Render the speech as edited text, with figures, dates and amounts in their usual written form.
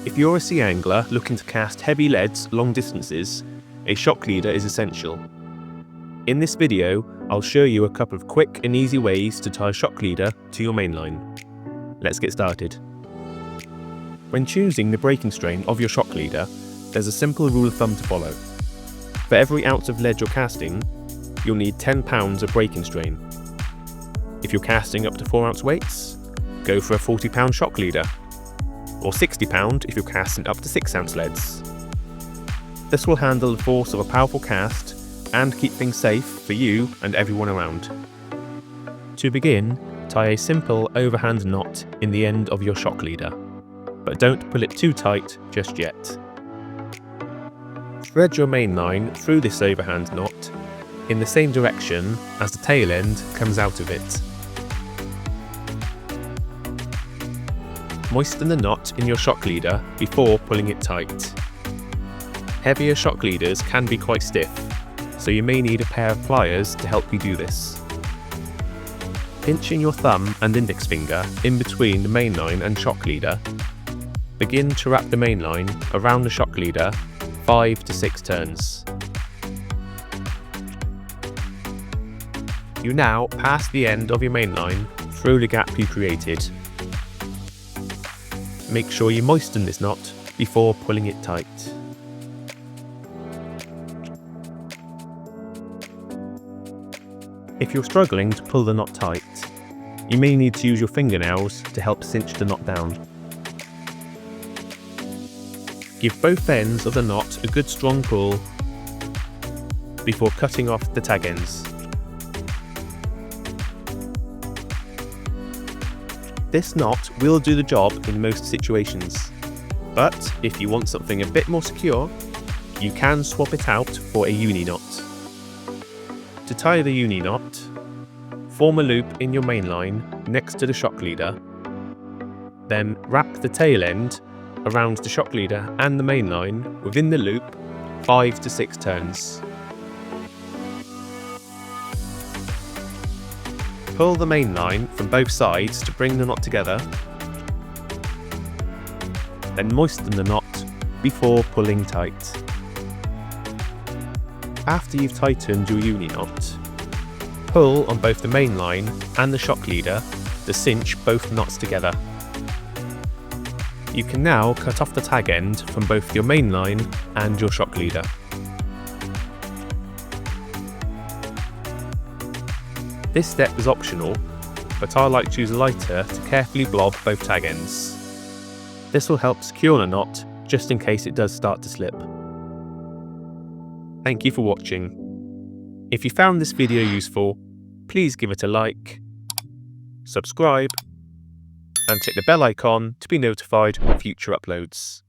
If you're a sea angler looking to cast heavy leads long distances, a shock leader is essential. In this video, I'll show you a couple of quick and easy ways to tie a shock leader to your mainline. Let's get started. When choosing the breaking strain of your shock leader, there's a simple rule of thumb to follow. For every ounce of lead you're casting, you'll need 10 pounds of breaking strain. If you're casting up to 4-ounce weights, go for a 40-pound shock leader, or 60 pound if you're casting up to 6-ounce leads. This will handle the force of a powerful cast and keep things safe for you and everyone around. To begin, tie a simple overhand knot in the end of your shock leader, but don't pull it too tight just yet. Thread your main line through this overhand knot in the same direction as the tail end comes out of it. Moisten the knot in your shock leader before pulling it tight. Heavier shock leaders can be quite stiff, so you may need a pair of pliers to help you do this. Pinching your thumb and index finger in between the main line and shock leader, begin to wrap the main line around the shock leader 5 to 6 turns. You now pass the end of your main line through the gap you created. Make sure you moisten this knot before pulling it tight. If you're struggling to pull the knot tight, you may need to use your fingernails to help cinch the knot down. Give both ends of the knot a good strong pull before cutting off the tag ends. This knot will do the job in most situations, but if you want something a bit more secure, you can swap it out for a uni knot. To tie the uni knot, form a loop in your main line next to the shock leader, then wrap the tail end around the shock leader and the main line within the loop 5 to 6 turns. Pull the main line from both sides to bring the knot together, then moisten the knot before pulling tight. After you've tightened your uni knot, pull on both the main line and the shock leader to cinch both knots together. You can now cut off the tag end from both your main line and your shock leader. This step is optional, but I like to use a lighter to carefully blob both tag ends. This will help secure the knot just in case it does start to slip. Thank you for watching. If you found this video useful, please give it a like, subscribe, and hit the bell icon to be notified of future uploads.